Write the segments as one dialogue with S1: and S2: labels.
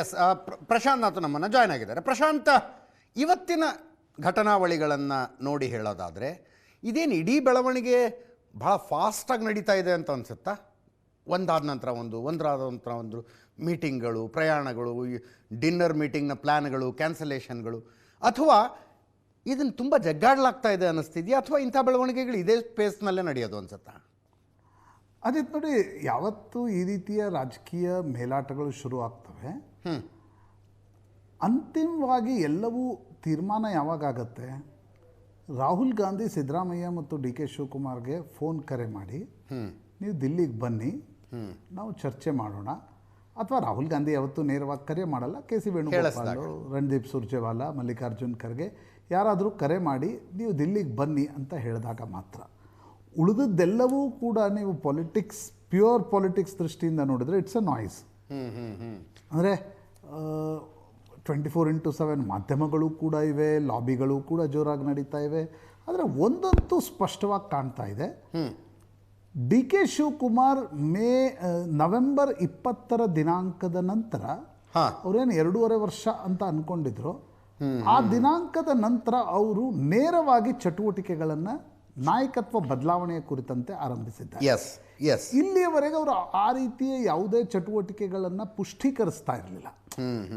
S1: S, Prashant Nath ನಮ್ಮನ್ನು join ಆಗಿದ್ದಾರೆ. ಪ್ರಶಾಂತ್, ಇವತ್ತಿನ ಘಟನಾವಳಿಗಳನ್ನು ನೋಡಿ ಹೇಳೋದಾದರೆ ಇದೇನು ಇಡೀ ಬೆಳವಣಿಗೆ ಭಾಳ ಫಾಸ್ಟಾಗಿ ನಡೀತಾ ಇದೆ ಅಂತ ಅನಿಸುತ್ತಾ? ಒಂದಾದ ನಂತರ ಒಂದು ಮೀಟಿಂಗ್ಗಳು, ಪ್ರಯಾಣಗಳು, ಡಿನ್ನರ್ ಮೀಟಿಂಗ್ನ ಪ್ಲ್ಯಾನ್ಗಳು, ಕ್ಯಾನ್ಸಲೇಷನ್ಗಳು, ಅಥವಾ ಇದನ್ನು ತುಂಬ ಜಗ್ಗಾಡ್ಲಾಗ್ತಾ ಇದೆ ಅನ್ನಿಸ್ತಿದೆಯಾ, ಅಥವಾ ಇಂಥ ಬೆಳವಣಿಗೆಗಳು ಇದೇ ಸ್ಪೇಸ್ನಲ್ಲೇ ನಡೆಯೋದು ಅನಿಸುತ್ತಾ?
S2: ಅದಿತ್ತು ನೋಡಿ, ಯಾವತ್ತು ಈ ರೀತಿಯ ರಾಜಕೀಯ ಮೇಲಾಟಗಳು ಶುರು ಆಗ್ತವೆ, ಅಂತಿಮವಾಗಿ ಎಲ್ಲವೂ ತೀರ್ಮಾನ ಯಾವಾಗತ್ತೆ, ರಾಹುಲ್ ಗಾಂಧಿ, ಸಿದ್ದರಾಮಯ್ಯ ಮತ್ತು ಡಿ ಕೆ ಶಿವಕುಮಾರ್ಗೆ ಫೋನ್ ಕರೆ ಮಾಡಿ ನೀವು ದಿಲ್ಲಿಗೆ ಬನ್ನಿ, ನಾವು ಚರ್ಚೆ ಮಾಡೋಣ. ಅಥವಾ ರಾಹುಲ್ ಗಾಂಧಿ ಯಾವತ್ತೂ ನೇರವಾಗಿ ಕರೆ ಮಾಡಲ್ಲ, ಕೆ ಸಿ ವೇಣುಗೋಪಾಲ್, ರಣದೀಪ್ ಸುರ್ಜೇವಾಲಾ, ಮಲ್ಲಿಕಾರ್ಜುನ್ ಖರ್ಗೆ ಯಾರಾದರೂ ಕರೆ ಮಾಡಿ ನೀವು ದಿಲ್ಲಿಗೆ ಬನ್ನಿ ಅಂತ ಹೇಳಿದಾಗ ಮಾತ್ರ. ಉಳಿದದ್ದೆಲ್ಲವೂ ಕೂಡ ನೀವು ಪಾಲಿಟಿಕ್ಸ್, ಪ್ಯೂರ್ ಪಾಲಿಟಿಕ್ಸ್ ದೃಷ್ಟಿಯಿಂದ ನೋಡಿದರೆ ಇಟ್ಸ್ ಅ ನಾಯ್ಸ್. ಅಂದರೆ 24x7 ಮಾಧ್ಯಮಗಳು ಕೂಡ ಇವೆ, ಲಾಬಿಗಳು ಕೂಡ ಜೋರಾಗಿ ನಡೀತಾ ಇವೆ. ಆದರೆ ಒಂದಂತೂ ಸ್ಪಷ್ಟವಾಗಿ ಕಾಣ್ತಾ ಇದೆ, ಡಿ ಕೆ ಶಿವಕುಮಾರ್ ನವೆಂಬರ್ 20 ದಿನಾಂಕದ ನಂತರ, ಅವರೇನು 2.5 ವರ್ಷ ಅಂತ ಅಂದ್ಕೊಂಡಿದ್ರು, ಆ ದಿನಾಂಕದ ನಂತರ ಅವರು ನೇರವಾಗಿ ಚಟುವಟಿಕೆಗಳನ್ನು, ನಾಯಕತ್ವ ಬದಲಾವಣೆಯ ಕುರಿತಂತೆ ಆರಂಭಿಸಿದ್ದಾರೆ. ಇಲ್ಲಿಯವರೆಗೆ ಅವರು ಆ ರೀತಿಯ ಯಾವುದೇ ಚಟುವಟಿಕೆಗಳನ್ನು ಪುಷ್ಟೀಕರಿಸ್ತಾ ಇರಲಿಲ್ಲ.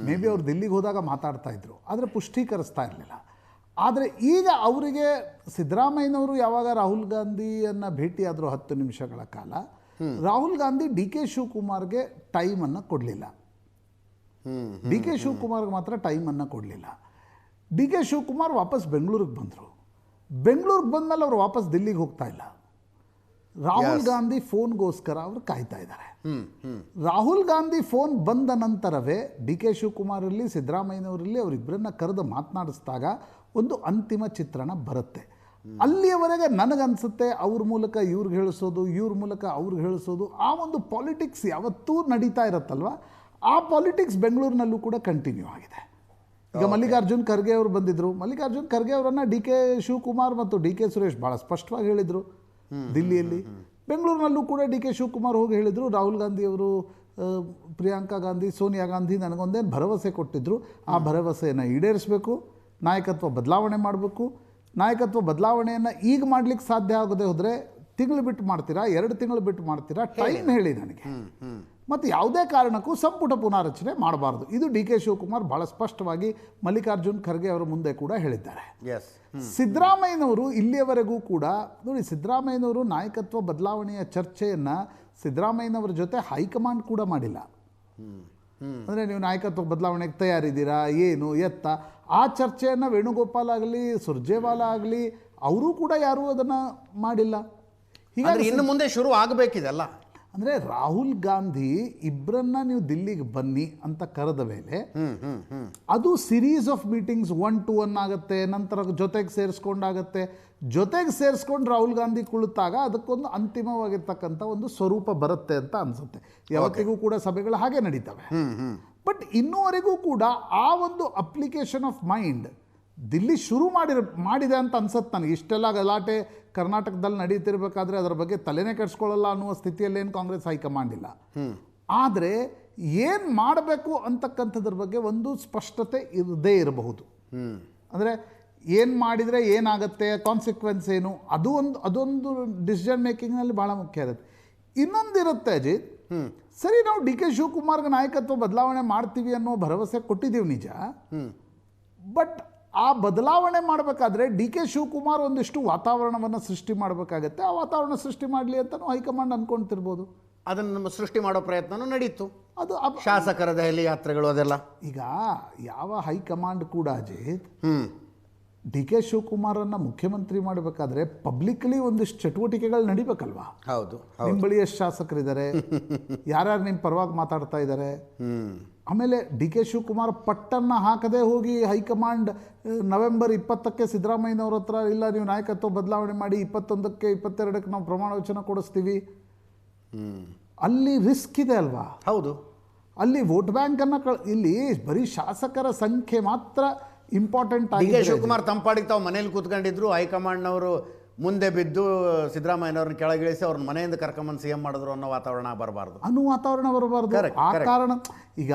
S2: ಮೇ ಬಿ ಅವ್ರು ದಿಲ್ಲಿಗೆ ಹೋದಾಗ ಮಾತಾಡ್ತಾ ಇದ್ರು, ಆದರೆ ಪುಷ್ಟೀಕರಿಸ್ತಾ ಇರಲಿಲ್ಲ. ಆದರೆ ಈಗ ಅವರಿಗೆ ಸಿದ್ದರಾಮಯ್ಯನವರು ಯಾವಾಗ ರಾಹುಲ್ ಗಾಂಧಿಯನ್ನು ಭೇಟಿಯಾದರು 10 ನಿಮಿಷಗಳ ಕಾಲ, ರಾಹುಲ್ ಗಾಂಧಿ ಡಿ ಕೆ ಶಿವಕುಮಾರ್ಗೆ ಟೈಮನ್ನು ಕೊಡಲಿಲ್ಲ. ಡಿ ಕೆ ಶಿವಕುಮಾರ್ಗೆ ಮಾತ್ರ ಟೈಮನ್ನು ಕೊಡಲಿಲ್ಲ. ಡಿ ಕೆ ಶಿವಕುಮಾರ್ ವಾಪಸ್ ಬೆಂಗಳೂರಿಗೆ ಬಂದರು. ಬೆಂಗಳೂರಿಗೆ ಬಂದಮೇಲೆ ಅವರು ವಾಪಸ್ ದಿಲ್ಲಿಗೆ ಹೋಗ್ತಾ ಇಲ್ಲ. ರಾಹುಲ್ ಗಾಂಧಿ ಫೋನ್ಗೋಸ್ಕರ ಅವರು ಕಾಯ್ತಾ ಇದ್ದಾರೆ. ರಾಹುಲ್ ಗಾಂಧಿ ಫೋನ್ ಬಂದ ನಂತರವೇ ಡಿ ಕೆ ಶಿವಕುಮಾರ್ ಇರಲಿ, ಸಿದ್ದರಾಮಯ್ಯನವರಲ್ಲಿ ಅವರಿಬ್ಬರನ್ನ ಕರೆದು ಮಾತನಾಡಿಸಿದಾಗ ಒಂದು ಅಂತಿಮ ಚಿತ್ರಣ ಬರುತ್ತೆ. ಅಲ್ಲಿಯವರೆಗೆ ನನಗನ್ಸುತ್ತೆ ಅವ್ರ ಮೂಲಕ ಇವ್ರಿಗೆ ಹೇಳಿಸೋದು, ಇವ್ರ ಮೂಲಕ ಅವ್ರಿಗೆ ಹೇಳಿಸೋದು, ಆ ಒಂದು ಪಾಲಿಟಿಕ್ಸ್ ಯಾವತ್ತೂ ನಡೀತಾ ಇರುತ್ತಲ್ವ, ಆ ಪಾಲಿಟಿಕ್ಸ್ ಬೆಂಗಳೂರಿನಲ್ಲೂ ಕೂಡ ಕಂಟಿನ್ಯೂ ಆಗಿದೆ. ಈಗ ಮಲ್ಲಿಕಾರ್ಜುನ್ ಖರ್ಗೆ ಅವರು ಬಂದಿದ್ದರು. ಮಲ್ಲಿಕಾರ್ಜುನ್ ಖರ್ಗೆ ಅವರನ್ನು ಡಿ ಕೆ ಶಿವಕುಮಾರ್ ಮತ್ತು ಡಿ ಕೆ ಸುರೇಶ್ ಭಾಳ ಸ್ಪಷ್ಟವಾಗಿ ಹೇಳಿದರು ದಿಲ್ಲಿಯಲ್ಲಿ. ಬೆಂಗಳೂರಿನಲ್ಲೂ ಕೂಡ ಡಿ ಕೆ ಶಿವಕುಮಾರ್ ಹೋಗಿ ಹೇಳಿದರು, ರಾಹುಲ್ ಗಾಂಧಿ ಅವರು, ಪ್ರಿಯಾಂಕಾ ಗಾಂಧಿ, ಸೋನಿಯಾ ಗಾಂಧಿ ನನಗೊಂದೇನು ಭರವಸೆ ಕೊಟ್ಟಿದ್ದರು, ಆ ಭರವಸೆಯನ್ನು ಈಡೇರಿಸಬೇಕು, ನಾಯಕತ್ವ ಬದಲಾವಣೆ ಮಾಡಬೇಕು. ನಾಯಕತ್ವ ಬದಲಾವಣೆಯನ್ನು ಈಗ ಮಾಡಲಿಕ್ಕೆ ಸಾಧ್ಯ ಆಗದೆ ಹೋದರೆ ತಿಂಗಳು ಬಿಟ್ಟು ಮಾಡ್ತೀರಾ, 2 ತಿಂಗಳು ಬಿಟ್ಟು ಮಾಡ್ತೀರಾ, ಟೈಮ್ ಹೇಳಿ ನನಗೆ. ಮತ್ತು ಯಾವುದೇ ಕಾರಣಕ್ಕೂ ಸಂಪುಟ ಪುನಾರಚನೆ ಮಾಡಬಾರ್ದು. ಇದು ಡಿ ಕೆ ಶಿವಕುಮಾರ್ ಭಾಳ ಸ್ಪಷ್ಟವಾಗಿ ಮಲ್ಲಿಕಾರ್ಜುನ್ ಖರ್ಗೆ ಅವರ ಮುಂದೆ ಕೂಡ ಹೇಳಿದ್ದಾರೆ. ಸಿದ್ದರಾಮಯ್ಯನವರು ಇಲ್ಲಿಯವರೆಗೂ ಕೂಡ ನೋಡಿ, ಸಿದ್ದರಾಮಯ್ಯನವರು ನಾಯಕತ್ವ ಬದಲಾವಣೆಯ ಚರ್ಚೆಯನ್ನು ಸಿದ್ದರಾಮಯ್ಯನವರ ಜೊತೆ ಹೈಕಮಾಂಡ್ ಕೂಡ ಮಾಡಿಲ್ಲ. ಅಂದರೆ ನೀವು ನಾಯಕತ್ವ ಬದಲಾವಣೆಗೆ ತಯಾರಿದ್ದೀರಾ, ಏನು ಎತ್ತ, ಆ ಚರ್ಚೆಯನ್ನು ವೇಣುಗೋಪಾಲ್ ಆಗಲಿ, ಸುರ್ಜೇವಾಲಾ ಆಗಲಿ, ಅವರೂ ಕೂಡ ಯಾರೂ ಅದನ್ನು ಮಾಡಿಲ್ಲ.
S1: ಹೀಗಾಗಿ ಇನ್ನು ಮುಂದೆ ಶುರು ಆಗಬೇಕಿದೆಲ್ಲ.
S2: ಅಂದರೆ ರಾಹುಲ್ ಗಾಂಧಿ ಇಬ್ಬರನ್ನ ನೀವು ದಿಲ್ಲಿಗೆ ಬನ್ನಿ ಅಂತ ಕರೆದ ಮೇಲೆ ಅದು ಸಿರೀಸ್ ಆಫ್ ಮೀಟಿಂಗ್ಸ್ 1 to 1 ಆಗುತ್ತೆ, ನಂತರ ಜೊತೆಗೆ ಸೇರಿಸ್ಕೊಂಡಾಗತ್ತೆ. ಜೊತೆಗೆ ಸೇರಿಸ್ಕೊಂಡು ರಾಹುಲ್ ಗಾಂಧಿ ಕುಳಿತಾಗ ಅದಕ್ಕೊಂದು ಅಂತಿಮವಾಗಿರ್ತಕ್ಕಂಥ ಒಂದು ಸ್ವರೂಪ ಬರುತ್ತೆ ಅಂತ ಅನಿಸುತ್ತೆ. ಯಾವತ್ತಿಗೂ ಕೂಡ ಸಭೆಗಳು ಹಾಗೆ ನಡೀತವೆ. ಬಟ್ ಇನ್ನೂವರೆಗೂ ಕೂಡ ಆ ಒಂದು ಅಪ್ಲಿಕೇಶನ್ ಆಫ್ ಮೈಂಡ್ ದಿಲ್ಲಿ ಶುರು ಮಾಡಿದೆ ಅಂತ ಅನ್ಸುತ್ತೆ ನನಗೆ. ಇಷ್ಟೆಲ್ಲ ಗಲಾಟೆ ಕರ್ನಾಟಕದಲ್ಲಿ ನಡೀತಿರ್ಬೇಕಾದ್ರೆ ಅದರ ಬಗ್ಗೆ ತಲೆನೇ ಕೆಡಿಸ್ಕೊಳ್ಳಲ್ಲ ಅನ್ನುವ ಸ್ಥಿತಿಯಲ್ಲೇನು ಕಾಂಗ್ರೆಸ್ ಹೈಕಮಾಂಡ್ ಇಲ್ಲ. ಆದರೆ ಏನು ಮಾಡಬೇಕು ಅಂತಕ್ಕಂಥದ್ರ ಬಗ್ಗೆ ಒಂದು ಸ್ಪಷ್ಟತೆ ಇರದೇ ಇರಬಹುದು. ಅಂದರೆ ಏನು ಮಾಡಿದರೆ ಏನಾಗುತ್ತೆ, ಕಾನ್ಸಿಕ್ವೆನ್ಸ್ ಏನು, ಅದೊಂದು ಡಿಸಿಷನ್ ಮೇಕಿಂಗ್ನಲ್ಲಿ ಭಾಳ ಮುಖ್ಯ ಇರುತ್ತೆ. ಇನ್ನೊಂದಿರುತ್ತೆ ಅಜಿತ್, ಸರಿ ನಾವು ಡಿ ಕೆ ಶಿವಕುಮಾರ್ಗೆ ನಾಯಕತ್ವ ಬದಲಾವಣೆ ಮಾಡ್ತೀವಿ ಅನ್ನೋ ಭರವಸೆ ಕೊಟ್ಟಿದ್ದೀವಿ ನಿಜ. ಬಟ್ ಆ ಬದಲಾವಣೆ ಮಾಡಬೇಕಾದ್ರೆ ಡಿ ಕೆ ಶಿವಕುಮಾರ್ ಒಂದಿಷ್ಟು ವಾತಾವರಣವನ್ನು ಸೃಷ್ಟಿ ಮಾಡಬೇಕಾಗತ್ತೆ. ಆ ವಾತಾವರಣ ಸೃಷ್ಟಿ ಮಾಡಲಿ ಅಂತಲೂ ಹೈಕಮಾಂಡ್ ಅಂದ್ಕೊಳ್ತಿರ್ಬೋದು.
S1: ಅದನ್ನು ಸೃಷ್ಟಿ ಮಾಡೋ ಪ್ರಯತ್ನನೂ ನಡೀತು. ಅದು ಶಾಸಕರ ದೆಹಲಿ ಯಾತ್ರೆಗಳು ಅದೆಲ್ಲ.
S2: ಈಗ ಯಾವ ಹೈಕಮಾಂಡ್ ಕೂಡ ಅಜಿತ್ ಡಿ ಕೆ ಶಿವಕುಮಾರನ್ನು ಮುಖ್ಯಮಂತ್ರಿ ಮಾಡಬೇಕಾದ್ರೆ ಪಬ್ಲಿಕ್ಲಿ ಒಂದಿಷ್ಟು ಚಟುವಟಿಕೆಗಳು ನಡಿಬೇಕಲ್ವಾ?
S1: ಹೌದು.
S2: ನಿಮ್ಮ ಬಳಿ ಎಷ್ಟು ಶಾಸಕರಿದ್ದಾರೆ, ಯಾರ್ಯಾರು ನಿಮ್ಮ ಪರವಾಗಿ ಮಾತಾಡ್ತಾ ಇದ್ದಾರೆ. ಆಮೇಲೆ ಡಿ ಕೆ ಶಿವಕುಮಾರ್ ಪಟ್ಟನ್ನು ಹಾಕದೆ ಹೋಗಿ ಹೈಕಮಾಂಡ್ ನವೆಂಬರ್ 20ಕ್ಕೆ ಸಿದ್ದರಾಮಯ್ಯನವ್ರ ಹತ್ರ ಇಲ್ಲ ನೀವು ನಾಯಕತ್ವ ಬದಲಾವಣೆ ಮಾಡಿ 21ಕ್ಕೆ 22ಕ್ಕೆ ನಾವು ಪ್ರಮಾಣ ವಚನ ಕೊಡಿಸ್ತೀವಿ. ಅಲ್ಲಿ ರಿಸ್ಕ್ ಇದೆ ಅಲ್ವಾ?
S1: ಹೌದು.
S2: ಅಲ್ಲಿ ವೋಟ್ ಬ್ಯಾಂಕನ್ನು ಇಲ್ಲಿ ಬರೀ ಶಾಸಕರ ಸಂಖ್ಯೆ ಮಾತ್ರ ಇಂಪಾರ್ಟೆಂಟ್ ಆಗಿದೆ.
S1: ಶಿವಕುಮಾರ್ ತಂಪಾಡಿಗೆ ತಾವು ಮನೇಲಿ ಕೂತ್ಕೊಂಡಿದ್ರು, ಹೈಕಮಾಂಡ್ನವರು ಮುಂದೆ ಬಿದ್ದು ಸಿದ್ದರಾಮಯ್ಯನವ್ರನ್ನ ಕೆಳಗಿಳಿಸಿ ಅವ್ರನ್ನ ಮನೆಯಿಂದ ಕರ್ಕೊಂಬಂದು CM ಮಾಡಿದ್ರು ಅನ್ನೋ ವಾತಾವರಣ ಬರಬಾರ್ದು.
S2: ವಾತಾವರಣ ಬರಬಾರ್ದು. ಆ ಕಾರಣ ಈಗ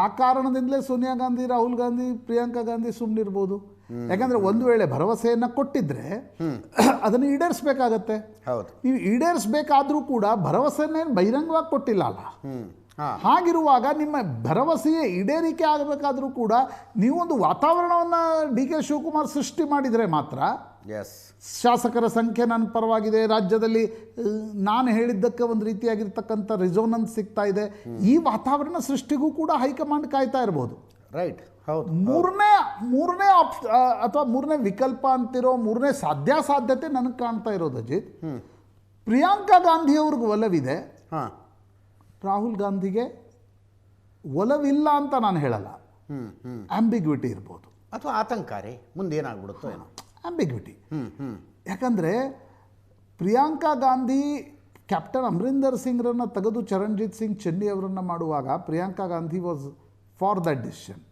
S2: ಆ ಕಾರಣದಿಂದಲೇ ಸೋನಿಯಾ ಗಾಂಧಿ, ರಾಹುಲ್ ಗಾಂಧಿ, ಪ್ರಿಯಾಂಕಾ ಗಾಂಧಿ ಸುಮ್ಮನಿರ್ಬೋದು. ಯಾಕಂದರೆ ಒಂದು ವೇಳೆ ಭರವಸೆಯನ್ನು ಕೊಟ್ಟಿದ್ರೆ ಅದನ್ನು ಈಡೇರಿಸ್ಬೇಕಾಗತ್ತೆ.
S1: ಹೌದು.
S2: ನೀವು ಈಡೇರಿಸ್ಬೇಕಾದ್ರೂ ಕೂಡ ಭರವಸೆಯನ್ನೇನು ಬಹಿರಂಗವಾಗಿ ಕೊಟ್ಟಿಲ್ಲ ಅಲ್ಲ. ಹಾಗಿರುವಾಗ ನಿಮ್ಮ ಭರವಸೆಯ ಈಡೇರಿಕೆ ಆಗಬೇಕಾದ್ರೂ ಕೂಡ ನೀವೊಂದು ವಾತಾವರಣವನ್ನು ಡಿ ಕೆ ಶಿವಕುಮಾರ್ ಸೃಷ್ಟಿ ಮಾಡಿದರೆ ಮಾತ್ರ
S1: ಎಸ್,
S2: ಶಾಸಕರ ಸಂಖ್ಯೆ ನನ್ನ ಪರವಾಗಿದೆ, ರಾಜ್ಯದಲ್ಲಿ ನಾನು ಹೇಳಿದ್ದಕ್ಕೆ ಒಂದು ರೀತಿಯಾಗಿರ್ತಕ್ಕಂಥ ರಿಸೋನೆನ್ಸ್ ಸಿಗ್ತಾ ಇದೆ, ಈ ವಾತಾವರಣ ಸೃಷ್ಟಿಗೂ ಕೂಡ ಹೈಕಮಾಂಡ್ ಕಾಯ್ತಾ ಇರ್ಬೋದು.
S1: ರೈಟ್. ಹೌದು.
S2: ಮೂರನೇ ಅಥವಾ ಮೂರನೇ ವಿಕಲ್ಪ ಅಂತಿರೋ ಮೂರನೇ ಸಾಧ್ಯತೆ ನನಗೆ ಕಾಣ್ತಾ ಇರೋದು ಅಜಿತ್, ಪ್ರಿಯಾಂಕಾ ಗಾಂಧಿಯವ್ರಿಗೆ ಒಲವಿದೆ, ರಾಹುಲ್ ಗಾಂಧಿಗೆ ಒಲವಿಲ್ಲ ಅಂತ ನಾನು ಹೇಳಲ್ಲ. ಆಂಬಿಗ್ವಿಟಿ ಇರ್ಬೋದು
S1: ಅಥವಾ ಆತಂಕಾರಿ, ಮುಂದೆ ಏನಾಗ್ಬಿಡುತ್ತೋ ಏನೋ
S2: ಆಂಬಿಗ್ವಿಟಿ. ಯಾಕಂದರೆ ಪ್ರಿಯಾಂಕಾ ಗಾಂಧಿ ಕ್ಯಾಪ್ಟನ್ ಅಮರಿಂದರ್ ಸಿಂಗ್ರನ್ನು ತೆಗೆದು ಚರಣ್ಜಿತ್ ಸಿಂಗ್ ಚೆನ್ನಿ ಅವರನ್ನು ಮಾಡುವಾಗ Priyanka Gandhi was for that decision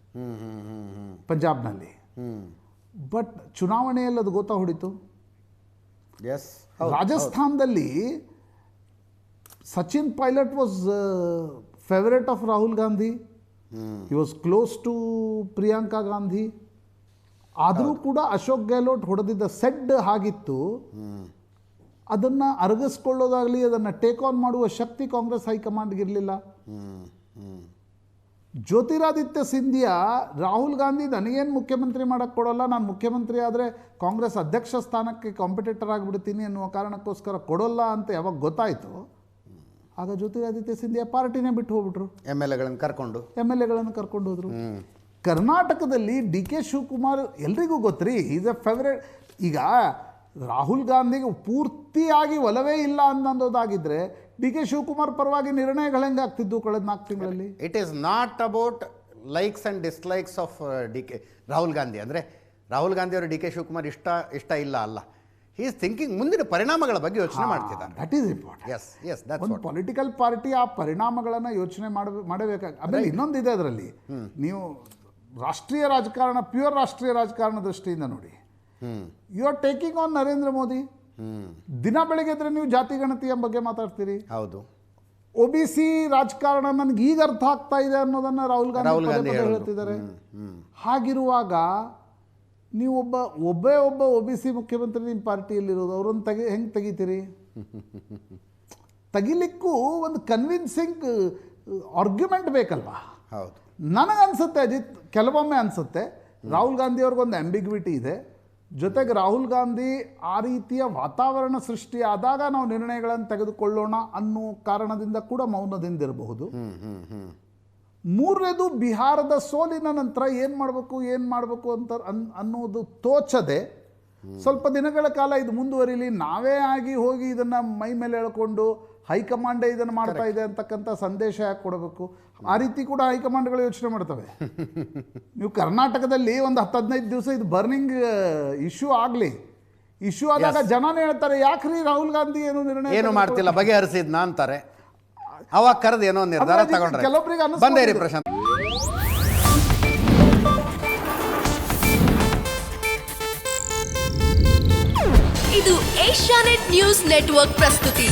S2: ಪಂಜಾಬ್ನಲ್ಲಿ. ಬಟ್ ಚುನಾವಣೆಯಲ್ಲಿ ಅದು ಗೊತ್ತಾ ಹೊಡಿತು.
S1: ಎಸ್.
S2: ರಾಜಸ್ಥಾನದಲ್ಲಿ Sachin Pilot was favourite of Rahul Gandhi, he was close to Priyanka Gandhi. ಆದರೂ ಕೂಡ ಅಶೋಕ್ ಗೆಹ್ಲೋಟ್ ಹೊಡೆದಿದ್ದ ಸೆಡ್ ಹಾಗಿತ್ತು, ಅದನ್ನು ಅರಗಿಸ್ಕೊಳ್ಳೋದಾಗಲಿ ಅದನ್ನು ಟೇಕ್ ಆನ್ ಮಾಡುವ ಶಕ್ತಿ ಕಾಂಗ್ರೆಸ್ ಹೈಕಮಾಂಡ್ಗೆ ಇರಲಿಲ್ಲ. ಜ್ಯೋತಿರಾದಿತ್ಯ ಸಿಂಧಿಯಾ ರಾಹುಲ್ ಗಾಂಧಿ ನನಗೇನು ಮುಖ್ಯಮಂತ್ರಿ ಮಾಡೋಕ್ಕೆ ಕೊಡೋಲ್ಲ, ನಾನು ಮುಖ್ಯಮಂತ್ರಿ ಆದರೆ ಕಾಂಗ್ರೆಸ್ ಅಧ್ಯಕ್ಷ ಸ್ಥಾನಕ್ಕೆ ಕಾಂಪಿಟೇಟರ್ ಆಗಿಬಿಡ್ತೀನಿ ಅನ್ನುವ ಕಾರಣಕ್ಕೋಸ್ಕರ ಕೊಡೋಲ್ಲ ಅಂತ ಯಾವಾಗ ಗೊತ್ತಾಯಿತು, ಆಗ ಜ್ಯೋತಿರಾದಿತ್ಯ ಸಿಂಧಿಯಾ ಪಾರ್ಟಿನೇ ಬಿಟ್ಟು ಹೋಗ್ಬಿಟ್ರು. ಎಮ್ ಎಲ್ ಎಗಳನ್ನು ಕರ್ಕೊಂಡು ಹೋದರು. ಕರ್ನಾಟಕದಲ್ಲಿ ಡಿ ಕೆ ಶಿವಕುಮಾರ್ ಎಲ್ರಿಗೂ ಗೊತ್ತ್ರಿ, ಈಸ್ ಎ ಫೇವರೇಟ್. ಈಗ ರಾಹುಲ್ ಗಾಂಧಿಗೆ ಪೂರ್ತಿಯಾಗಿ ಒಲವೇ ಇಲ್ಲ ಅನ್ನೋದಾಗಿದ್ದರೆ ಡಿ ಕೆ ಶಿವಕುಮಾರ್ ಪರವಾಗಿ ನಿರ್ಣಯಗಳು ಹೆಂಗೆ ಆಗ್ತಿದ್ದು ಕಳೆದ 4 ತಿಂಗಳಲ್ಲಿ.
S1: It is not about likes and dislikes of Rahul Gandhi. ಅಂದರೆ ರಾಹುಲ್ ಗಾಂಧಿ ಅವರು ಡಿ ಕೆ ಶಿವಕುಮಾರ್ ಇಷ್ಟ ಇಲ್ಲ ಅಲ್ಲ, ಹಿ ಈಸ್ ಥಿಂಕಿಂಗ್ ಮುಂದಿನ ಪರಿಣಾಮಗಳ ಬಗ್ಗೆ ಯೋಚನೆ ಮಾಡ್ತಿದ್ದಾರೆ.
S2: That is important.
S1: ಎಸ್,
S2: ಒಂದು ಪೊಲಿಟಿಕಲ್ ಪಾರ್ಟಿ ಆ ಪರಿಣಾಮಗಳನ್ನು ಯೋಚನೆ ಮಾಡಬೇಕಾಗಿ. ಆಮೇಲೆ ಇನ್ನೊಂದಿದೆ ಅದರಲ್ಲಿ, ನೀವು ರಾಷ್ಟ್ರೀಯ ರಾಜಕಾರಣ, ಪ್ಯೂರ್ ರಾಷ್ಟ್ರೀಯ ರಾಜಕಾರಣ ದೃಷ್ಟಿಯಿಂದ ನೋಡಿ, you are taking on Narendra Modi. ದಿನ ಬೆಳಗ್ಗೆ ಇದ್ರೆ ನೀವು ಜಾತಿ ಗಣತಿಯ ಬಗ್ಗೆ ಮಾತಾಡ್ತೀರಿ.
S1: ಹೌದು.
S2: OBC ರಾಜಕಾರಣ ನನಗೆ ಈಗ ಅರ್ಥ ಆಗ್ತಾ ಇದೆ ಅನ್ನೋದನ್ನು ರಾಹುಲ್ ಗಾಂಧಿ ಹೇಳ್ತಿದ್ದಾರೆ. ಹಾಗಿರುವಾಗ ನೀವು ಒಬ್ಬ OBC ಮುಖ್ಯಮಂತ್ರಿ ನಿಮ್ಮ ಪಾರ್ಟಿಯಲ್ಲಿರೋದು, ಅವರನ್ನು ಹೆಂಗೆ ತೆಗಿತೀರಿ? ತೆಗಿಲಿಕ್ಕೂ ಒಂದು ಕನ್ವಿನ್ಸಿಂಗ್ ಆರ್ಗ್ಯುಮೆಂಟ್ ಬೇಕಲ್ವಾ?
S1: ಹೌದು.
S2: ನನಗನ್ಸುತ್ತೆ ಅಜಿತ್, ಕೆಲವೊಮ್ಮೆ ಅನಿಸುತ್ತೆ ರಾಹುಲ್ ಗಾಂಧಿ ಅವ್ರಿಗೊಂದು ಆಂಬಿಗ್ವಿಟಿ ಇದೆ. ಜೊತೆಗೆ ರಾಹುಲ್ ಗಾಂಧಿ ಆ ರೀತಿಯ ವಾತಾವರಣ ಸೃಷ್ಟಿ ಆದಾಗ ನಾವು ನಿರ್ಣಯಗಳನ್ನು ತೆಗೆದುಕೊಳ್ಳೋಣ ಅನ್ನೋ ಕಾರಣದಿಂದ ಕೂಡ ಮೌನದಿಂದಿರಬಹುದು. ಮೂರನೇದು, ಬಿಹಾರದ ಸೋಲಿನ ನಂತರ ಏನು ಮಾಡಬೇಕು ಅಂತ ಅನ್ನೋದು ತೋಚದೆ ಸ್ವಲ್ಪ ದಿನಗಳ ಕಾಲ ಇದು ಮುಂದುವರಿಲಿ, ನಾವೇ ಆಗಿ ಹೋಗಿ ಇದನ್ನು ಮೈ ಮೇಲೆ ಎಳ್ಕೊಂಡು ಹೈಕಮಾಂಡೇ ಇದನ್ನು ಮಾಡ್ತಾ ಇದೆ ಅಂತಕ್ಕಂಥ ಸಂದೇಶ ಯಾಕೆ ಕೊಡಬೇಕು? ಆ ರೀತಿ ಕೂಡ ಹೈಕಮಾಂಡ್ಗಳು ಯೋಚನೆ ಮಾಡ್ತವೆ. ನೀವು ಕರ್ನಾಟಕದಲ್ಲಿ ಒಂದು 10-15 ದಿವಸ ಇದು ಬರ್ನಿಂಗ್ ಇಶ್ಯೂ ಆಗಲಿ, ಇಶ್ಯೂ ಆದಾಗ ಜನನೇ ಹೇಳ್ತಾರೆ, ಯಾಕ್ರಿ ರಾಹುಲ್ ಗಾಂಧಿ ಏನು
S1: ಮಾಡ್ತಿಲ್ಲ, ಬಗೆಹರಿಸಿದ್ನ ಅಂತಾರೆ. ಅವಾಗ ಕರೆದು ಏನೋ ನಿರ್ಧಾರ ತಗೊಂಡ್ರೆ
S2: ಕೆಲವೊಬ್ಬರಿಗೆ
S1: ಬಂದೇರಿ ಪ್ರಶಾಂತ್.
S3: ಇದು ಏಷ್ಯಾನೆಟ್ ನ್ಯೂಸ್ ನೆಟ್ವರ್ಕ್ ಪ್ರಸ್ತುತಿ.